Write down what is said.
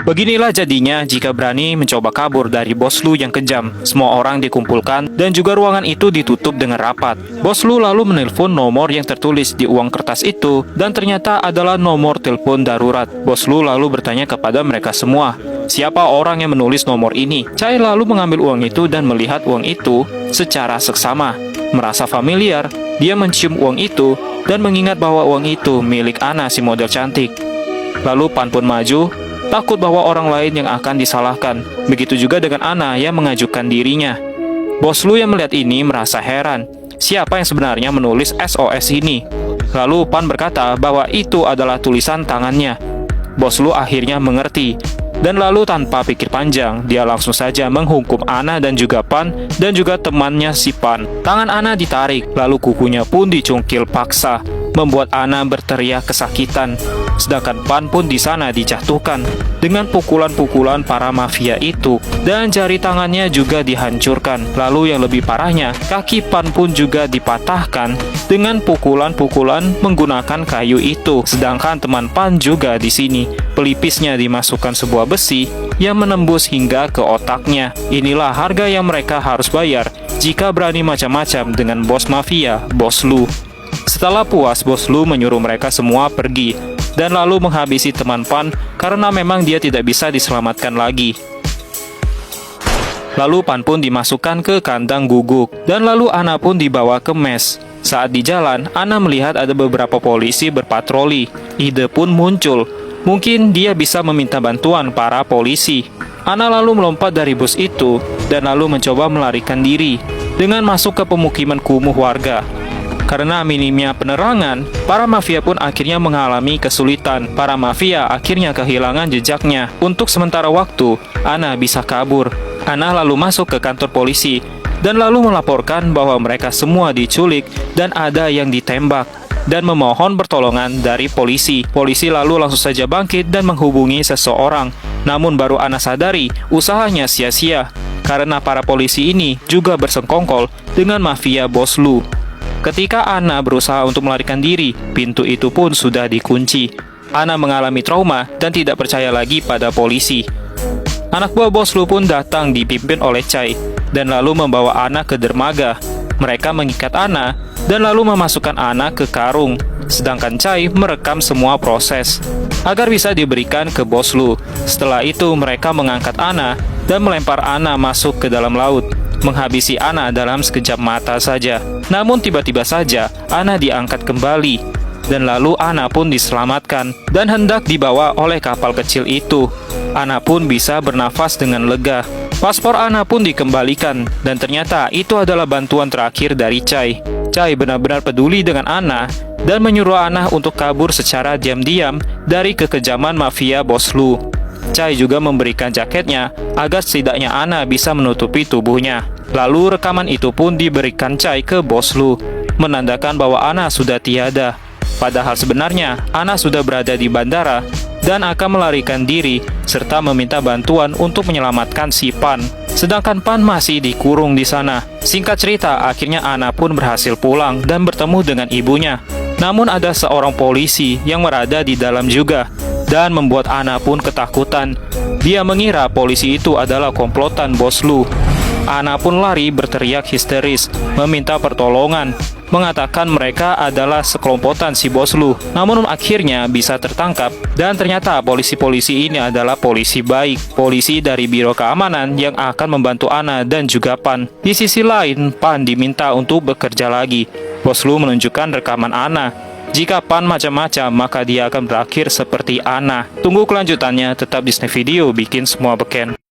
Beginilah jadinya jika berani mencoba kabur dari bos Lu yang kejam. Semua orang dikumpulkan dan juga ruangan itu ditutup dengan rapat. Bos Lu lalu menelpon nomor yang tertulis di uang kertas itu dan ternyata adalah nomor telepon darurat. Bos Lu lalu bertanya kepada mereka semua, siapa orang yang menulis nomor ini? Chai lalu mengambil uang itu dan melihat uang itu secara seksama. Merasa familiar, dia mencium uang itu dan mengingat bahwa uang itu milik Ana si model cantik. Lalu Pan pun maju, takut bahwa orang lain yang akan disalahkan. Begitu juga dengan Ana yang mengajukan dirinya. Bos Lu yang melihat ini merasa heran. Siapa yang sebenarnya menulis SOS ini? Lalu Pan berkata bahwa itu adalah tulisan tangannya. Bos Lu akhirnya mengerti. Dan lalu tanpa pikir panjang, dia langsung saja menghukum Ana dan juga Pan dan juga temannya si Pan. Tangan Ana ditarik, lalu kukunya pun dicungkil paksa, membuat Ana berteriak kesakitan. Sedangkan Pan pun di sana dijatuhkan dengan pukulan-pukulan para mafia itu dan jari tangannya juga dihancurkan. Lalu yang lebih parahnya, kaki Pan pun juga dipatahkan dengan pukulan-pukulan menggunakan kayu itu. Sedangkan teman Pan juga di sini, pelipisnya dimasukkan sebuah besi yang menembus hingga ke otaknya. Inilah harga yang mereka harus bayar jika berani macam-macam dengan bos mafia, Bos Lu. Setelah puas, Bos Lu menyuruh mereka semua pergi dan lalu menghabisi teman Pan karena memang dia tidak bisa diselamatkan lagi. Lalu Pan pun dimasukkan ke kandang guguk dan lalu Ana pun dibawa ke mes. Saat di jalan, Ana melihat ada beberapa polisi berpatroli. Ide pun muncul. Mungkin dia bisa meminta bantuan para polisi. Ana lalu melompat dari bus itu dan lalu mencoba melarikan diri dengan masuk ke pemukiman kumuh warga. Karena minimnya penerangan, para mafia pun akhirnya mengalami kesulitan. Para mafia akhirnya kehilangan jejaknya. Untuk sementara waktu, Ana bisa kabur. Ana lalu masuk ke kantor polisi dan lalu melaporkan bahwa mereka semua diculik dan ada yang ditembak dan memohon pertolongan dari polisi. Polisi lalu langsung saja bangkit dan menghubungi seseorang. Namun baru Ana sadari usahanya sia-sia karena para polisi ini juga bersengkongkol dengan mafia Bos Lu. Ketika Ana berusaha untuk melarikan diri, pintu itu pun sudah dikunci. Ana mengalami trauma dan tidak percaya lagi pada polisi. Anak buah Bos Lu pun datang dipimpin oleh Chai dan lalu membawa Ana ke dermaga. Mereka mengikat Ana dan lalu memasukkan Ana ke karung. Sedangkan Chai merekam semua proses agar bisa diberikan ke Bos Lu. Setelah itu mereka mengangkat Ana dan melempar Ana masuk ke dalam laut, menghabisi Ana dalam sekejap mata saja. Namun tiba-tiba saja Ana diangkat kembali dan lalu Ana pun diselamatkan dan hendak dibawa oleh kapal kecil itu. Ana pun bisa bernafas dengan lega. Paspor Ana pun dikembalikan dan ternyata itu adalah bantuan terakhir dari Chai. Chai benar-benar peduli dengan Ana dan menyuruh Ana untuk kabur secara diam-diam dari kekejaman mafia Bos Lu. Chai juga memberikan jaketnya agar setidaknya Ana bisa menutupi tubuhnya. Lalu rekaman itu pun diberikan Chai ke Bos Lu, menandakan bahwa Ana sudah tiada. Padahal sebenarnya Ana sudah berada di bandara dan akan melarikan diri serta meminta bantuan untuk menyelamatkan si Pan. Sedangkan Pan masih dikurung di sana. Singkat cerita, akhirnya Ana pun berhasil pulang dan bertemu dengan ibunya. Namun ada seorang polisi yang berada di dalam juga dan membuat Ana pun ketakutan. Dia mengira polisi itu adalah komplotan Bos Lu. Ana pun lari berteriak histeris, meminta pertolongan, mengatakan mereka adalah sekelompotan si Bos Lu. Namun akhirnya bisa tertangkap dan ternyata polisi-polisi ini adalah polisi baik, polisi dari Biro Keamanan yang akan membantu Ana dan juga Pan. Di sisi lain, Pan diminta untuk bekerja lagi. Bos Lu menunjukkan rekaman Ana. Jika Pan macam-macam, maka dia akan berakhir seperti Ana. Tunggu kelanjutannya, tetap di Snack Video bikin semua beken.